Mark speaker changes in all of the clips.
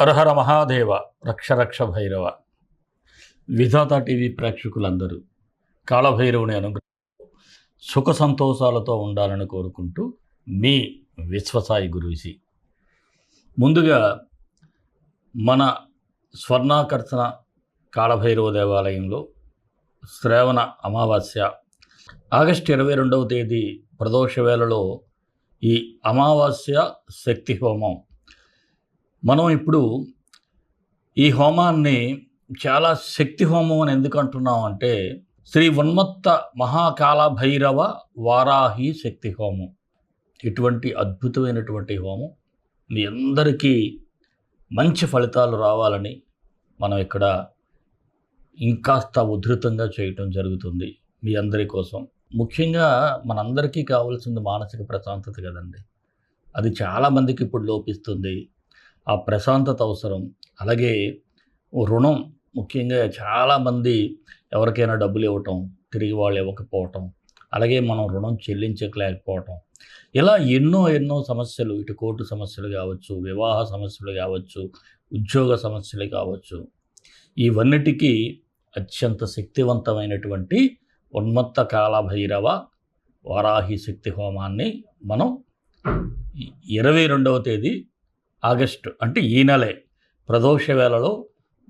Speaker 1: హరహర మహాదేవ రక్ష రక్ష భైరవ. విధాత టీవీ ప్రేక్షకులందరూ కాళభైరవుని అనుగ్రహం సుఖ సంతోషాలతో ఉండాలని కోరుకుంటూ మీ విశ్వసాయి గురూజీ. ముందుగా మన స్వర్ణాకర్షణ కాళభైరవ దేవాలయంలో శ్రావణ అమావాస్య ఆగస్టు 22వ తేదీ ప్రదోష వేళలో ఈ అమావాస్య శక్తి హోమం. మనం ఇప్పుడు ఈ హోమాన్ని చాలా శక్తి హోమం అని ఎందుకు అంటున్నాం అంటే, శ్రీ ఉన్మత్త మహాకాళ భైరవ వారాహి శక్తి హోమం. ఇటువంటి అద్భుతమైనటువంటి హోమం మీ అందరికీ మంచి ఫలితాలు రావాలని మనం ఇక్కడ ఇంకాస్త ఉధృతంగా చేయటం జరుగుతుంది మీ అందరి కోసం. ముఖ్యంగా మనందరికీ కావాల్సింది మానసిక ప్రశాంతత కదండి. అది చాలామందికి ఇప్పుడు లోపిస్తుంది. ఆ ప్రశాంతత అవసరం. అలాగే రుణం, ముఖ్యంగా చాలామంది ఎవరికైనా డబ్బులు ఇవ్వటం తిరిగి వాళ్ళు ఇవ్వకపోవటం, అలాగే మనం రుణం చెల్లించలేకపోవటం, ఇలా ఎన్నో సమస్యలు, ఇటు కోర్టు సమస్యలు కావచ్చు, వివాహ సమస్యలు కావచ్చు, ఉద్యోగ సమస్యలు కావచ్చు, ఇవన్నిటికీ అత్యంత శక్తివంతమైనటువంటి ఉన్మత్త కాళభైరవ వారాహి శక్తి హోమాన్ని మనం 22వ తేదీ ఆగస్టు అంటే ఈ నెలే ప్రదోష వేళలో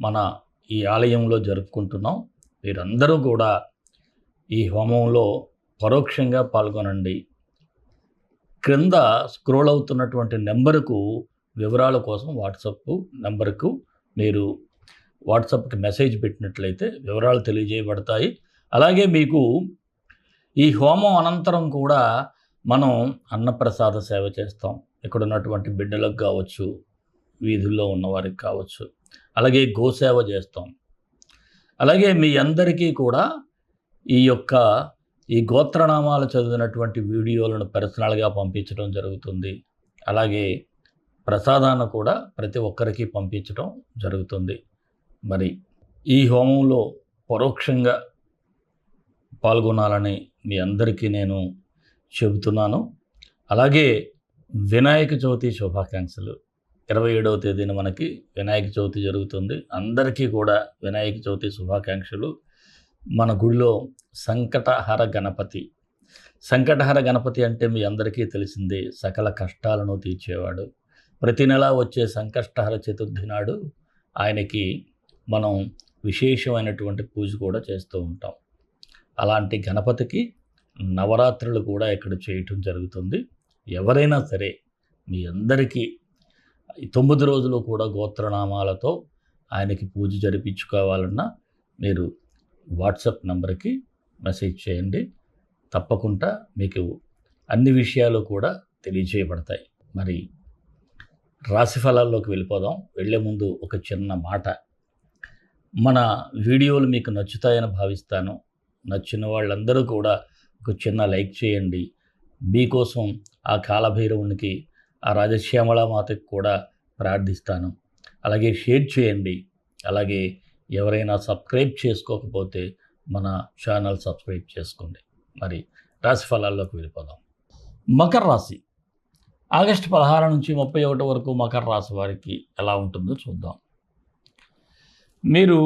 Speaker 1: మన ఈ ఆలయంలో జరుపుకుంటున్నాం. మీరందరూ కూడా ఈ హోమంలో పరోక్షంగా పాల్గొనండి. క్రింద స్క్రోల్ అవుతున్నటువంటి నెంబరుకు వివరాల కోసం వాట్సాప్ నెంబర్కు మీరు వాట్సాప్కి మెసేజ్ పెట్టినట్లయితే వివరాలు తెలియజేయబడతాయి. అలాగే మీకు ఈ హోమం అనంతరం కూడా మనం అన్నప్రసాద సేవ చేస్తాం. ఇక్కడ ఉన్నటువంటి బిడ్డలకు కావచ్చు, వీధుల్లో ఉన్నవారికి కావచ్చు, అలాగే గోసేవ చేస్తాం. అలాగే మీ అందరికీ కూడా ఈ గోత్రనామాలు చదివినటువంటి వీడియోలను పర్సనల్గా పంపించడం జరుగుతుంది. అలాగే ప్రసాదాన్ని కూడా ప్రతి ఒక్కరికి పంపించడం జరుగుతుంది. మరి ఈ హోమంలో పరోక్షంగా పాల్గొనాలని మీ అందరికీ నేను చెబుతున్నాను. అలాగే వినాయక చవితి శుభాకాంక్షలు. 27వ తేదీన మనకి వినాయక చవితి జరుగుతుంది. అందరికీ కూడా వినాయక చవితి శుభాకాంక్షలు. మన గుడిలో సంకటహర గణపతి అంటే మీ అందరికీ తెలిసిందే, సకల కష్టాలను తీర్చేవాడు. ప్రతి నెల వచ్చే సంకష్టహర చతుర్థి నాడు ఆయనకి మనం విశేషమైనటువంటి పూజ కూడా చేస్తూ ఉంటాం. అలాంటి గణపతికి నవరాత్రులు కూడా ఇక్కడ చేయటం జరుగుతుంది. ఎవరైనా సరే మీ అందరికీ 9 రోజులు కూడా గోత్రనామాలతో ఆయనకి పూజ జరిపించుకోవాలన్నా మీరు వాట్సాప్ నెంబర్కి మెసేజ్ చేయండి. తప్పకుండా మీకు అన్ని విషయాలు కూడా తెలియజేయబడతాయి. మరి రాశి ఫలాల్లోకి వెళ్ళిపోదాం. వెళ్ళే ముందు ఒక చిన్న మాట. మన వీడియోలు మీకు నచ్చుతాయని భావిస్తాను. నచ్చిన వాళ్ళందరూ కూడా ఒక చిన్న లైక్ చేయండి. మీకోసం ఆ కాళభైరవునికి, ఆ రాజశ్యామళమాతకి కూడా ప్రార్థిస్తాను. అలాగే షేర్ చేయండి. అలాగే ఎవరైనా సబ్స్క్రైబ్ చేసుకోకపోతే మన ఛానల్ సబ్స్క్రైబ్ చేసుకోండి. మరి రాశి ఫలాల్లోకి వెళ్ళిపోదాం. మకర రాశి ఆగస్టు 16 నుంచి 31 వరకు మకర రాశి వారికి ఎలా ఉంటుందో చూద్దాం. మీరు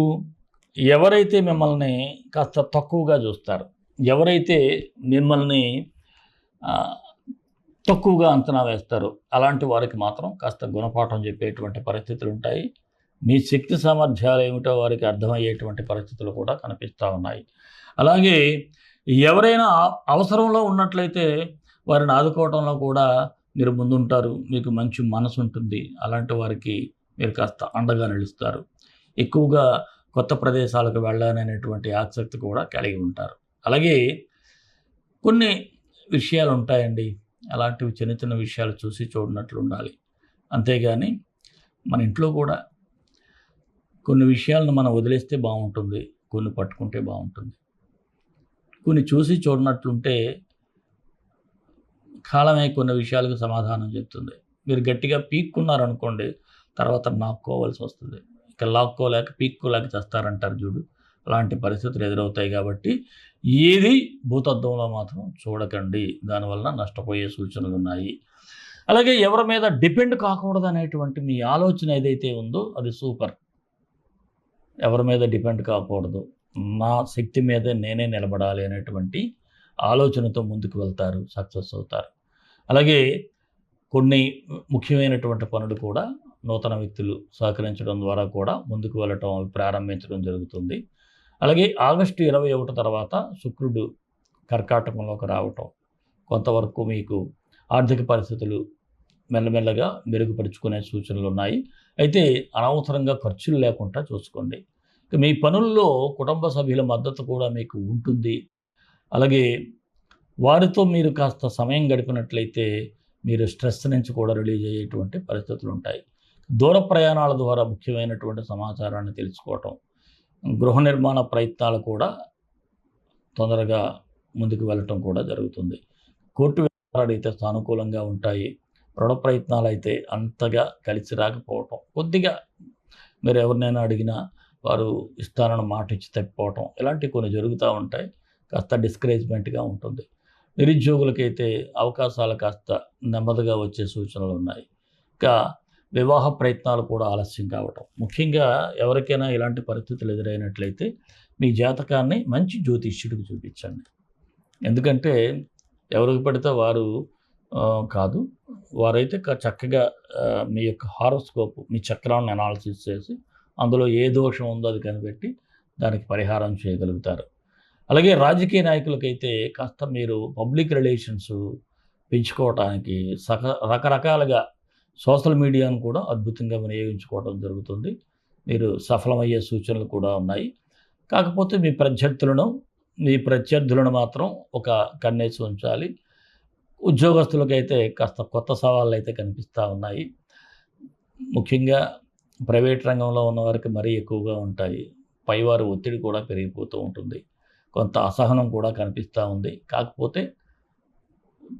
Speaker 1: ఎవరైతే మిమ్మల్ని కాస్త తక్కువగా చూస్తారు, ఎవరైతే మిమ్మల్ని తక్కువగా అంచనా వేస్తారో అలాంటి వారికి మాత్రం కాస్త గుణపాఠం చెప్పేటువంటి పరిస్థితులు ఉంటాయి. మీ శక్తి సామర్థ్యాలు ఏమిటో వారికి అర్థమయ్యేటువంటి పరిస్థితులు కూడా కనిపిస్తూ ఉన్నాయి. అలాగే ఎవరైనా అవసరంలో ఉన్నట్లయితే వారిని ఆదుకోవడంలో కూడా మీరు ముందుంటారు. మీకు మంచి మనసు ఉంటుంది. అలాంటి వారికి మీరు కాస్త అండగా నిలుస్తారు. ఎక్కువగా కొత్త ప్రదేశాలకు వెళ్ళాలనేటువంటి ఆసక్తి కూడా కలిగి ఉంటారు. అలాగే కొన్ని విషయాలు ఉంటాయండి, అలాంటివి చిన్న విషయాలు చూసి చూడనట్లు ఉండాలి. అంతేగాని మన ఇంట్లో కూడా కొన్ని విషయాలను మనం వదిలేస్తే బాగుంటుంది, కొన్ని పట్టుకుంటే బాగుంటుంది. కొన్ని చూసి చూడనట్లుంటే కాలమే కొన్ని విషయాలకు సమాధానం చెప్తుంది. మీరు గట్టిగా పీక్కున్నారనుకోండి, తర్వాత నాక్కోవాల్సి వస్తుంది. ఇక లాక్కోలేక పీక్కోలేక చేస్తారంటారు చూడు, అలాంటి పరిస్థితులు ఎదురవుతాయి. కాబట్టి ఏది భూతద్దంలో మాత్రం చూడకండి, దానివల్ల నష్టపోయే సూచనలు ఉన్నాయి. అలాగే ఎవరి మీద డిపెండ్ కాకూడదు అనేటువంటి మీ ఆలోచన ఏదైతే ఉందో అది సూపర్. ఎవరి మీద డిపెండ్ కాకూడదు, నా శక్తి మీదే నేనే నిలబడాలి అనేటువంటి ఆలోచనతో ముందుకు వెళ్తారు, సక్సెస్ అవుతారు. అలాగే కొన్ని ముఖ్యమైనటువంటి పనులు కూడా నూతన వ్యక్తులు సహకరించడం ద్వారా కూడా ముందుకు వెళ్ళటం, అవి ప్రారంభించడం జరుగుతుంది. అలాగే ఆగస్టు 21 తర్వాత శుక్రుడు కర్కాటకంలోకి రావటం కొంతవరకు మీకు ఆర్థిక పరిస్థితులు మెల్లమెల్లగా మెరుగుపరుచుకునే సూచనలు ఉన్నాయి. అయితే అనవసరంగా ఖర్చులు లేకుండా చూసుకోండి. మీ పనుల్లో కుటుంబ సభ్యుల మద్దతు కూడా మీకు ఉంటుంది. అలాగే వారితో మీరు కాస్త సమయం గడిపినట్లయితే మీరు స్ట్రెస్ నుంచి కూడా రిలీజ్ అయ్యేటువంటి పరిస్థితులు ఉంటాయి. దూర ప్రయాణాల ద్వారా ముఖ్యమైనటువంటి సమాచారాన్ని తెలుసుకోవటం, గృహ నిర్మాణ ప్రయత్నాలు కూడా తొందరగా ముందుకు వెళ్ళటం కూడా జరుగుతుంది. కోర్టు వ్యవహారాలు అయితే సానుకూలంగా ఉంటాయి. రుణ ప్రయత్నాలు అయితే అంతగా కలిసి రాకపోవటం, కొద్దిగా మీరు ఎవరినైనా అడిగినా వారు ఇస్తానన్న మాట ఇచ్చి తప్పిపోవటం, ఇలాంటివి కొన్ని జరుగుతూ ఉంటాయి. కాస్త డిస్కరేజ్మెంట్గా ఉంటుంది. నిరుద్యోగులకైతే అవకాశాలు కాస్త నెమ్మదిగా వచ్చే సూచనలు ఉన్నాయి. ఇంకా వివాహ ప్రయత్నాలు కూడా ఆలస్యం కావటం. ముఖ్యంగా ఎవరికైనా ఇలాంటి పరిస్థితులు ఎదురైనట్లయితే మీ జాతకాన్ని మంచి జ్యోతిష్యుడికి చూపించండి. ఎందుకంటే ఎవరికి పడితే వారు కాదు, వారైతే చక్కగా మీ యొక్క హారోస్కోప్, మీ చక్రాన్ని అనాలిసిస్ చేసి అందులో ఏ దోషం ఉందో అది కనిపెట్టి దానికి పరిహారం చేయగలుగుతారు. అలాగే రాజకీయ నాయకులకైతే కాస్త మీరు పబ్లిక్ రిలేషన్స్ పెంచుకోవటానికి రకరకాలుగా సోషల్ మీడియాను కూడా అద్భుతంగా వినియోగించుకోవడం జరుగుతుంది. మీరు సఫలమయ్యే సూచనలు కూడా ఉన్నాయి. కాకపోతే మీ ప్రత్యర్థులను మాత్రం ఒక కన్నేసి ఉంచాలి. ఉద్యోగస్తులకైతే కాస్త కొత్త సవాళ్ళు అయితే కనిపిస్తూ ఉన్నాయి. ముఖ్యంగా ప్రైవేట్ రంగంలో ఉన్నవారికి మరీ ఎక్కువగా ఉంటాయి. పైవారి ఒత్తిడి కూడా పెరిగిపోతూ ఉంటుంది. కొంత అసహనం కూడా కనిపిస్తూ ఉంది. కాకపోతే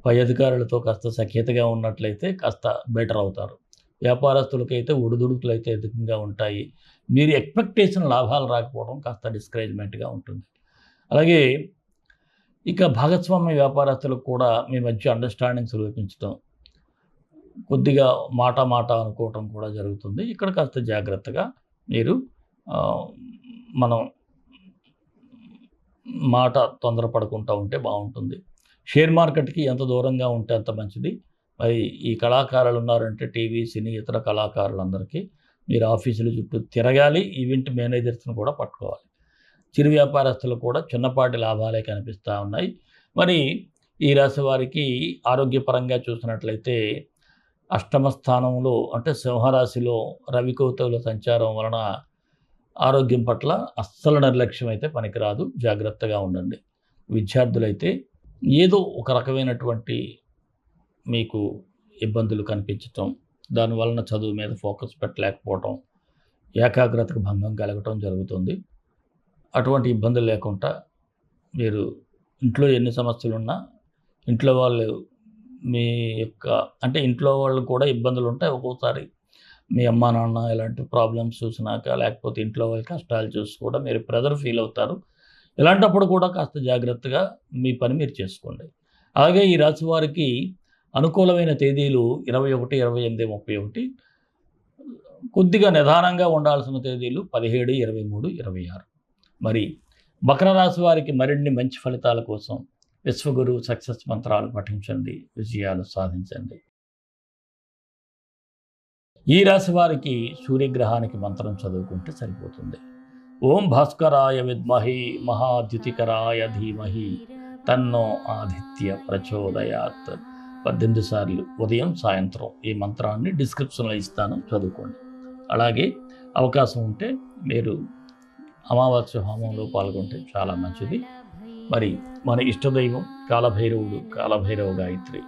Speaker 1: పై అధికారులతో కాస్త సఖ్యతగా ఉన్నట్లయితే కాస్త బెటర్ అవుతారు. వ్యాపారస్తులకైతే ఒడిదుడుకులు అయితే అధికంగా ఉంటాయి. మీరు ఎక్స్పెక్టేషన్ లాభాలు రాకపోవడం కాస్త డిస్కరేజ్మెంట్గా ఉంటుంది. అలాగే ఇక భాగస్వామ్య వ్యాపారస్తులకు కూడా మీ మధ్య అండర్స్టాండింగ్స్ లోపించడం, కొద్దిగా మాట అనుకోవటం కూడా జరుగుతుంది. ఇక్కడ కాస్త జాగ్రత్తగా మీరు మనం మాట తొందరపడకుండా ఉంటే బాగుంటుంది. షేర్ మార్కెట్కి ఎంత దూరంగా ఉంటే అంత మంచిది. మరి ఈ కళాకారులు ఉన్నారంటే టీవీ, సినీ, ఇతర కళాకారులందరికీ మీరు ఆఫీసుల చుట్టూ తిరగాలి. ఈవెంట్ మేనేజర్స్ని కూడా పట్టుకోవాలి. చిరు వ్యాపారస్తులు కూడా చిన్నపాటి లాభాలే కనిపిస్తూ ఉన్నాయి. మరి ఈ రాశి వారికి ఆరోగ్యపరంగా చూసినట్లయితే అష్టమ స్థానంలో అంటే సింహరాశిలో రవికౌతుల సంచారం వలన ఆరోగ్యం పట్ల అస్సలు నిర్లక్ష్యం అయితే పనికిరాదు. జాగ్రత్తగా ఉండండి. విద్యార్థులైతే ఏదో ఒక రకమైనటువంటి మీకు ఇబ్బందులు కనిపించటం, దానివలన చదువు మీద ఫోకస్ పెట్టలేకపోవటం, ఏకాగ్రతకు భంగం కలగటం జరుగుతుంది. అటువంటి ఇబ్బందులు లేకుండా మీరు ఇంట్లో ఎన్ని సమస్యలున్నా ఇంట్లో వాళ్ళు మీ యొక్క అంటే ఇంట్లో వాళ్ళు కూడా ఇబ్బందులు ఉంటాయి. ఒక్కోసారి మీ అమ్మా నాన్న ఇలాంటి ప్రాబ్లమ్స్ చూసినాక, లేకపోతే ఇంట్లో వాళ్ళ కష్టాలు చూసి కూడా మీరు ప్రెజర్ ఫీల్ అవుతారు. ఇలాంటప్పుడు కూడా కాస్త జాగ్రత్తగా మీ పని మీరు చేసుకోండి. అలాగే ఈ రాశి వారికి అనుకూలమైన తేదీలు 21, 28, 31. కొద్దిగా నిదానంగా ఉండాల్సిన తేదీలు 17, 23, 26. మరి మకర రాశి వారికి మరిన్ని మంచి ఫలితాల కోసం విశ్వగురు సక్సెస్ మంత్రాలు పఠించండి, విజయాలు సాధించండి. ఈ రాశి వారికి సూర్యగ్రహానికి మంత్రం చదువుకుంటే సరిపోతుంది. ఓం భాస్కరాయ విద్మహి మహాద్యుతికరాయ ధీమహి తన్నో ఆదిత్య ప్రచోదయాత్ 18 సార్లు ఉదయం సాయంత్రం ఈ మంత్రాన్ని డిస్క్రిప్షన్లో ఇస్తాను, చదువుకోండి. అలాగే అవకాశం ఉంటే మీరు అమావాస్య హోమంలో పాల్గొంటే చాలా మంచిది. మరి మన ఇష్టదైవం కాలభైరవుడు, కాలభైరవ గాయత్రి.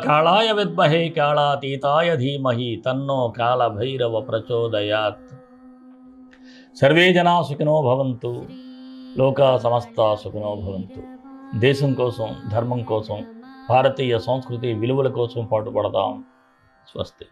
Speaker 1: కాళాయ విద్మహే కాళాతీతాయ ధీమహి తన్నో కాలభైరవ ప్రచోదయాత్. సర్వే జనా సుఖినో భవంతు, లోకా సమస్తా సుఖినో భవంతు. దేశం కోసం, ధర్మం కోసం, భారతీయ సంస్కృతి విలువల కోసం పాటుపడదాం. స్వస్తి.